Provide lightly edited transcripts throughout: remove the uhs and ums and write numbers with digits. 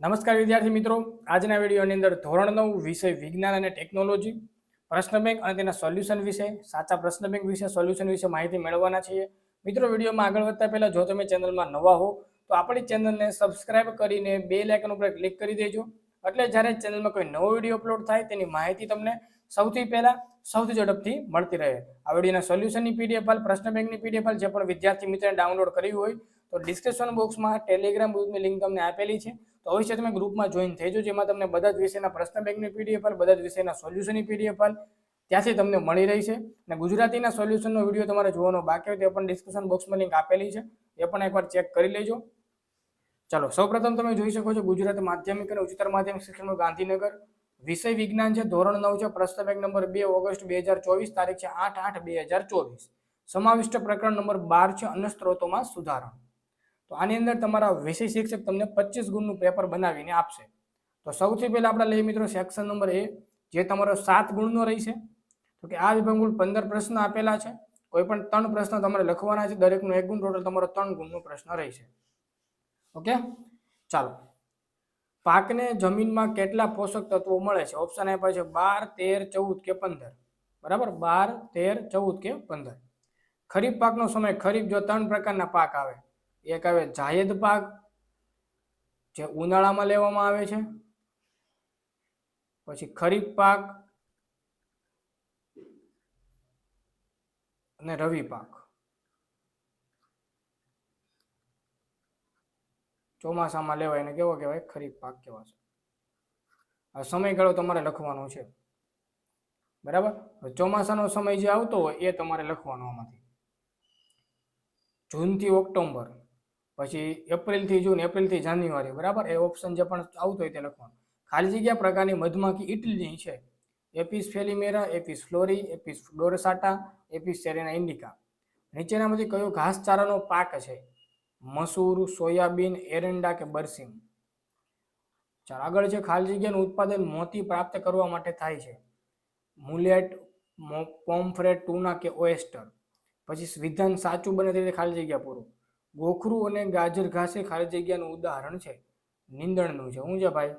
નમસ્કાર વિદ્યાર્થી મિત્રો, આજના વિડીયોની અંદર ધોરણ 9 વિષય વિજ્ઞાન અને ટેકનોલોજી પ્રશ્ન બેંક અને તેના સોલ્યુશન વિશે, સાચા પ્રશ્ન બેંક વિશે, સોલ્યુશન વિશે માહિતી મેળવવાના છીએ. મિત્રો, વિડીયોમાં આગળ વધતા પહેલા જો તમે ચેનલમાં નવા હો તો આપણી ચેનલને સબસ્ક્રાઇબ કરીને બેલ આઇકન ઉપર ક્લિક કરી દેજો, એટલે જ્યારે ચેનલમાં કોઈ નવો વિડીયો અપલોડ થાય તેની માહિતી તમને સૌથી પહેલા સૌથી ઝડપથી મળતી રહે. આ વિડીયોના સોલ્યુશનની પીડીએફ ફાઇલ, પ્રશ્ન બેંકની પીડીએફ ફાઇલ જે પણ વિદ્યાર્થી મિત્રોએ ડાઉનલોડ કરવી હોય તો ડિસ્ક્રિપ્શન બોક્સમાં ટેલિગ્રામ ગ્રુપની લિંક તમને આપેલી છે, તો અવશ્ય તમે ગ્રુપમાં જોઈન થઈ જજો, જેમાં તમને બધા જ વિષયના પ્રશ્ન બેંકની પીડીએફ ફાઇલ, બધા જ વિષયના સોલ્યુશનની પીડીએફ ફાઇલ ત્યાંથી તમને મળી રહી છે. અને ગુજરાતીના સોલ્યુશનનો વિડીયો તમારે જોવાનો બાકી હોય તે પણ ડિસ્ક્રિપ્શન બોક્સમાં લિંક આપેલી છે, એ પણ એકવાર ચેક કરી લેજો. ચાલો, સૌપ્રથમ તમે જોઈ શકો છો ગુજરાત માધ્યમિક અને ઉચ્ચતર માધ્યમિક શિક્ષણ ગાંધીનગર, વિષય વિજ્ઞાન છે, ધોરણ 9 છે, પ્રશ્ન બેંક નંબર 2 ઓગસ્ટ 2024, તારીખ છે 8/8/2024. સમાવિષ્ટ પ્રકરણ નંબર 12 છે, અન્ય સ્ત્રોતોમાં સુધારણ. તો આની અંદર તમારા વિષય શિક્ષક તમને 25 ગુણનું પેપર બનાવીને આપશે. તો સૌથી પહેલા આપણે લઈએ મિત્રો સેક્શન નંબર એ, જે તમારો 7 ગુણનો રહેશે. તો કે આ વિભાગ કુલ 15 પ્રશ્ન આપેલા છે, કોઈ પણ 3 પ્રશ્ન તમારે લખવાના છે, દરેકનો 1 ગુણ, ટોટલ તમારો 3 ગુણનો પ્રશ્ન રહેશે. ઓકે, ચાલો. પાકને જમીનમાં કેટલા પોષક તત્વો મળે છે? ઓપ્શન આપ્યા છે 12, 13, 14 કે 15. બરાબર, 12, 13, 14 કે 15. ખરીફ પાકનો સમય. ખરીફ જો 3 પ્રકારના પાક આવે. એક આવે જાયદ પાક, જે ઉનાળામાં લેવામાં આવે છે, પછી ખરીફ પાક અને રવિ પાક. ચોમાસામાં લેવાય ને કેવો કહેવાય? ખરીફ પાક કહેવાશે. આ સમયગાળો તમારે લખવાનો છે. બરાબર, ચોમાસાનો સમય જે આવતો હોય એ તમારે લખવાનો. આમાંથી જૂનથી ઓક્ટોબર, પછી એપ્રિલથી જૂન, એપ્રિલથી જાન્યુઆરી. બરાબર, એ ઓપ્શન જે પણ આવતો હોય તે લખવાનું. ખાલી જગ્યા પ્રકારની મધમાખી ઇટલીની છે. એપિસ ફેલિમેરા, એપિસ ફ્લોરી, એપિસ ડોરસાટા, એપિસ સેરેના ઇન્ડિકા. નીચેનામાંથી કયો ઘાસચારાનો પાક છે? મસૂર, સોયાબીન, એરંડા કે બરસીમ? ચાલો, આગળ છે ખાલી જગ્યાનું ઉત્પાદન મોતી પ્રાપ્ત કરવા માટે થાય છે. મુલેટ, પોમ્ફ્રેટ, ટુના કે ઓએસ્ટર? પછી વિધાન સાચું બને તે ખાલી જગ્યા પૂરું. ગોખરું અને ગાજર ઘાસ એ ખાલી જગ્યાનું ઉદાહરણ છે. નીંદણનું છે. શું છે ભાઈ?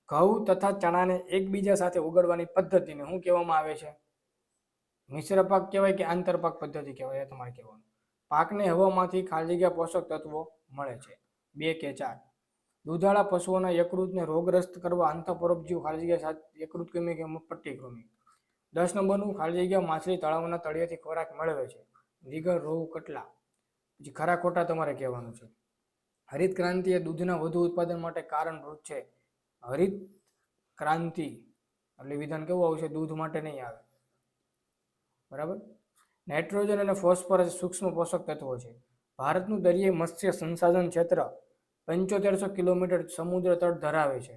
ઘઉં તથા ચણાને એકબીજા સાથે ઉગાડવાની પદ્ધતિને શું કહેવામાં આવે છે? મિશ્ર પાક કહેવાય કે આંતરપાક પદ્ધતિ કહેવાય? એ તમારે કહેવાનું. પાકને હવામાંથી ખાલી જગ્યા પોષક તત્વો મળે છે. 2 કે 4? દૂધાળા પશુઓના યકૃતને રોગગ્રસ્ત કરવા અંતઃપરોપજીવ ખાલી જગ્યા યકૃત કૃમિ કે પટ્ટીકૃમિ? 10 નંબરનું ખાલી જગ્યા માછલી તળાવના તળિયેથી ખોરાક મેળવે છે. વિગર, રોહુ, કટલા? પછી ખરા ખોટા તમારે કહેવાનું છે. હરિત ક્રાંતિ એ દૂધના વધુ ઉત્પાદન માટે કારણભૂત છે. હરિત ક્રાંતિ એટલે વિધાન કેવું આવશે? દૂધ માટે નહીં આવે. બરાબર. નાઇટ્રોજન અને ફોસ્ફરસ સૂક્ષ્મ પોષક તત્વો છે. ભારતનું દરિયાઈ મત્સ્ય સંસાધન ક્ષેત્ર 7500 કિલોમીટર સમુદ્ર તટ ધરાવે છે.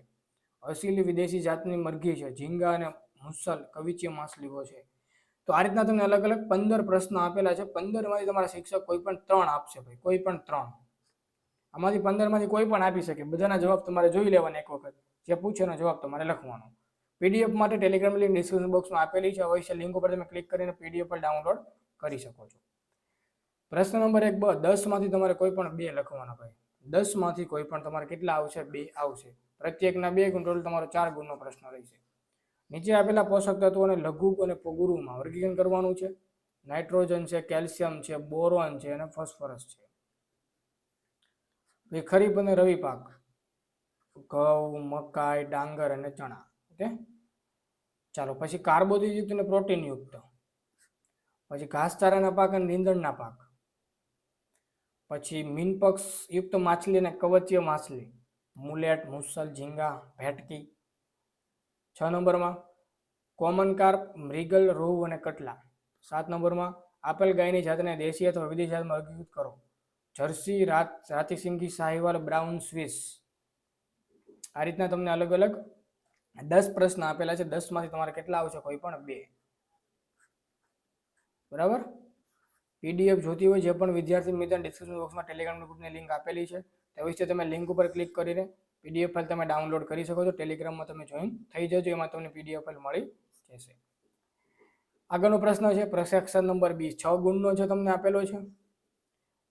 અસીલી વિદેશી જાતની મરઘી છે. ઝીંગા અને મુસલ કવિચીય માછલીઓ છે. તો આ રીતના તમને અલગ અલગ 15 પ્રશ્નો આપેલા છે. 15 માંથી તમારા શિક્ષક કોઈ પણ 3 આપશે ભાઈ, કોઈ પણ 3. આમાંથી 15 માંથી કોઈ પણ આપી શકે. બધાના જવાબ તમારે જોઈ લેવાના એક વખત, જે પૂછે એનો જવાબ તમારે લખવાનો. પીડીએફ માટે ટેલિગ્રામ લિંક ડિસ્ક્રિપ્શન બોક્સમાં આપેલી છે, અવશ્ય લિંક ઉપર તમે ક્લિક કરીને પીડીએફ પર ડાઉનલોડ કરી શકો છો. પ્રશ્ન નંબર 1 10 માંથી તમારે કોઈ પણ 2 લખવાના ભાઈ. 10 માંથી કોઈ પણ તમારે કેટલા આવશે? 2 આવશે. પ્રત્યેકના 2 ગુણ, ટોટલ તમારો 4 ગુણનો પ્રશ્ન રહેશે. નીચે આપેલા પોષક તત્વોને લઘુ અને ગુરુમાં વર્ગીકરણ કરવાનું છે. નાઇટ્રોજન છે, કેલ્શિયમ છે, બોરોન છે અને ફોસ્ફરસ છે. ખરીફ અને રવિ પાક: ઘઉં, મકાઈ, ડાંગર અને ચણા. ઓકે, ચાલો. પછી કાર્બોદિતયુક્ત અને પ્રોટીનયુક્ત. પછી ઘાસચારાના પાક અને નીંદણના પાક. પછી મીનપક્ષ યુક્ત માછલી અને કવચીય માછલી: મુલેટ, મુસલ, ઝીંગા, ભેટકી. 6 નંબરમાં કોમન કાર્પ, મૃગલ, રોહુ અને કટલા. 7 નંબરમાં આપેલ ગાયની જાતને દેશી અથવા વિદેશી જાતમાં વર્ગીકૃત કરો. જર્સી, રાતીસિંગી, સાહિવાલ, બ્રાઉન સ્વિસ. આ રીતના તમને અલગ અલગ 10 પ્રશ્ન આપેલા છે. 10 માંથી તમારે કેટલા આવશે? કોઈ પણ 2. બરાબર. પીડીએફ જોતી હોય જે પણ વિદ્યાર્થી મિત્ર, ડિસ્ક્રિપ્શન બોક્સમાં ટેલિગ્રામ ગ્રુપની લિંક આપેલી છે, તે વિશે તમે લિંક ઉપર ક્લિક કરીને પીડીએફ ફાઇલ તમે ડાઉનલોડ કરી શકો છો. ટેલિગ્રામમાં તમે જોઈન થઈ જજો, એમાં તમને પીડીએફ ફાઇલ મળી જશે. આગળનો પ્રશ્ન છે સેક્શન નંબર 20, 6 ગુણનો છે, તમને આપેલો છે.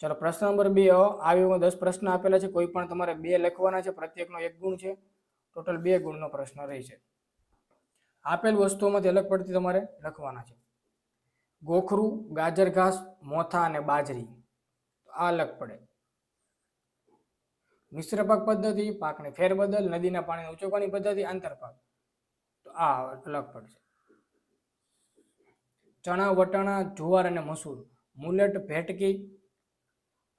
ચલો પ્રશ્ન નંબર 2 આ વિભાગમાં 10 પ્રશ્ન આપેલા છે, કોઈ પણ તમારે 2 લખવાના છે, પ્રત્યેકનો 1 ગુણ છે, ટોટલ 2 ગુણનો પ્રશ્ન રહેશે. આપેલ વસ્તુઓમાંથી અલગ પડતી તમારે લખવાના છે. ગોખરું, ગાજર ઘાસ, મોથા અને બાજરી, આ અલગ પડે. મિશ્ર પાક પદ્ધતિ, પાકની ફેરબદલ, નદીના પાણીને ઉચકવાની પદ્ધતિ, આંતરપાક, તો આ અલગ પડશે. ચણા, વટાણા, જુવાર અને મસૂર, મુલેટ, ભેટકી,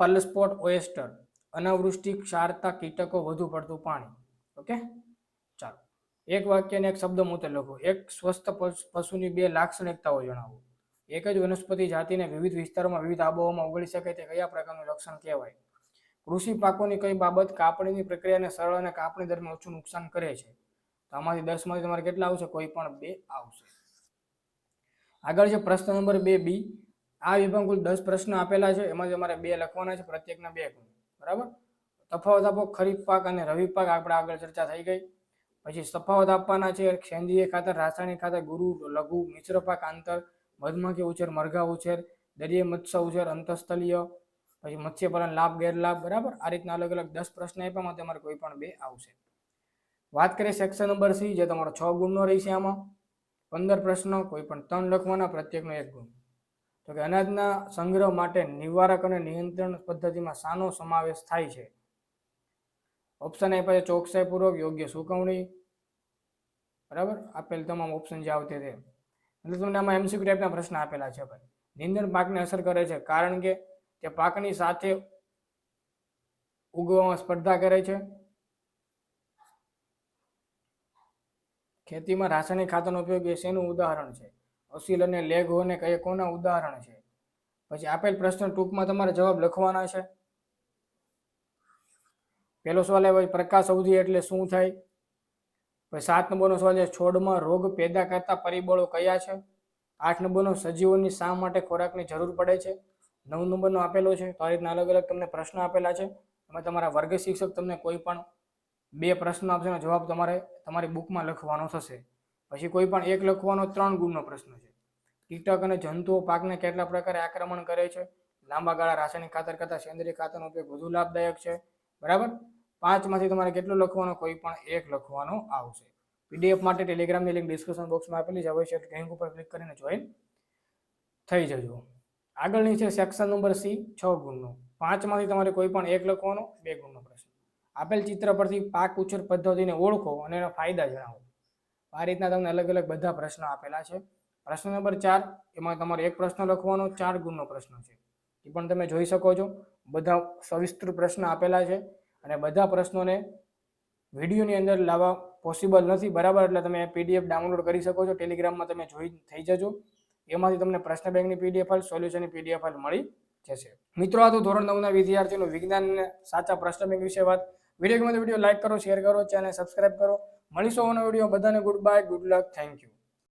પર્લ સ્પોટ, ઓએસ્ટર, અનાવૃષ્ટિ, ક્ષારતા, કીટકો, વધુ પડતું પાણી. ઓકે, ચાલો એક વાક્ય અને એક શબ્દ મૂતે લખો. એક સ્વસ્થ પશુની 2 લાક્ષણિકતાઓ જણાવો. એક જ વનસ્પતિ જાતિને વિવિધ વિસ્તારોમાં વિવિધ આબોહવામાં ઉગડી શકે તે કયા પ્રકારનું લક્ષણ કહેવાય? કૃષિ પાકોની કઈ બાબત કાપણીની પ્રક્રિયાને સરળ અને કાપણી દરમિયાન ઓછું નુકસાન કરે છે? તો આમાંથી 10 માંથી તમારે કેટલા આવશે? કોઈ પણ 2 આવશે. આગળ છે પ્રશ્ન નંબર 2 બી. આ વિભાગમાં કુલ 10 પ્રશ્ન આપેલા છે, એમાં તમારે 2 લખવાના છે, પ્રત્યેકના 2 ગુણ. બરાબર. તફાવત આપો ખરીફ પાક અને રવિ પાક, આપણે આગળ ચર્ચા થઈ ગઈ. પછી તફાવત આપવાના છે સેન્દ્રીય ખાતર, રાસાયણિક ખાતર, ગુરુ, લઘુ, મિશ્ર પાક, આંતર, મધમાખી ઉછેર, મરઘા ઉછેર, દરિયાઈ મત્સ્ય ઉછેર, અંતઃસ્થલીય, પછી મત્સ્યપાલન, લાભ ગેરલાભ. બરાબર. આ રીતના અલગ અલગ 10 પ્રશ્ન આપ્યામાં તમારે કોઈ પણ 2 આવશે. વાત કરીએ સેક્શન નંબર સી, જે તમારો 6 ગુણનો રહેશે. આમાં 15 પ્રશ્નો, કોઈ પણ 3 લખવાના, પ્રત્યેકનો 1 ગુણ. તો કે અનાજના સંગ્રહ માટે નિવારક અને નિયંત્રણ પદ્ધતિમાં શાનો સમાવેશ થાય છે? ઓપ્શન આપ્યા છે ચોકસાઈપૂર્વક, યોગ્ય સુકવણી. બરાબર. આપેલ તમામ ઓપ્શન જે આવતે તે એટલે તમને આમાં એમસીક્યુ ટાઈપના પ્રશ્ન આપેલા છે. ભાઈ, નિંદણ પાકને અસર કરે છે કારણ કે તે પાકની સાથે ઉગવામાં સ્પર્ધા કરે છે. ખેતીમાં રાસાયણિક ખાતરનો ઉપયોગ એ શેનું ઉદાહરણ છે? અસીલ અને લેગહોને કયા કોના ઉદાહરણ છે? પછી આપેલ પ્રશ્ન ટૂંકમાં તમારે જવાબ લખવાના છે. પહેલો સવાલ આવે પ્રકાશ અવધિ એટલે શું થાય? પછી 7 નંબરનો સવાલ છે છોડમાં રોગ પેદા કરતા પરિબળો કયા છે? 8 નંબરનો સજીવોની શા માટે ખોરાકની જરૂર પડે છે? 9 નંબરનો આપેલો છે. તો આ રીતના અલગ અલગ તમને પ્રશ્ન આપેલા છે. એમાં તમારા વર્ગ શિક્ષક તમને કોઈ પણ 2 પ્રશ્ન આપશે, જવાબ તમારે તમારી બુકમાં લખવાનો થશે. પછી કોઈ પણ 1 લખવાનો 3 ગુણનો પ્રશ્ન છે. કીટક અને જંતુઓ પાકને કેટલા પ્રકારે આક્રમણ કરે છે? લાંબા ગાળા રાસાયણિક ખાતર કરતા સેન્દ્રીય ખાતરનો ઉપયોગ વધુ લાભદાયક છે. બરાબર. 5 માંથી તમારે કેટલું લખવાનું? કોઈ પણ 1 લખવાનો આવશે. પીડીએફ માટે ટેલિગ્રામની લિંક ડિસ્ક્રિપ્શન બોક્સમાં આપેલી છે, અવશ્ય લિંક ઉપર ક્લિક કરીને જોઈન થઈ જજો. આગળની છે સેક્શન નંબર સી, 6 ગુણનો. 5 માંથી તમારે કોઈ પણ 1 લખવાનો, 2 ગુણનો પ્રશ્ન. આપેલ ચિત્ર પરથી પાક ઉછેર પદ્ધતિને ઓળખો અને એના ફાયદા જણાવો. આ રીતના તમને અલગ અલગ બધા પ્રશ્નો આપેલા છે. પ્રશ્ન નંબર 4, એમાં તમારે 1 પ્રશ્ન લખવાનો, 4 ગુણનો પ્રશ્ન છે. એ પણ તમે જોઈ શકો છો. બધા સવિસ્તૃત પ્રશ્ન આપેલા છે અને બધા પ્રશ્નોને વિડીયોની અંદર લાવવા પોસિબલ નથી. બરાબર. એટલે તમે પીડીએફ ડાઉનલોડ કરી શકો છો. ટેલિગ્રામમાં તમે જોઈ થઈ જજો. એમાંથી તમને પ્રશ્ન બેંકની પીડીએફ ફાઇલ, સોલ્યુશનની પીડીએફ ફાઇલ મળી જશે. મિત્રો, આ તો ધોરણ 9ના વિદ્યાર્થીઓનું વિજ્ઞાન અને સાચા પ્રશ્ન બેંક વિશે વાત. વિડીયો લાઈક કરો, શેર કરો, ચેનલ સબસ્ક્રાઇબ કરો. મળીશું આવવાનો વિડીયો. બધાને good bye, good luck, thank you.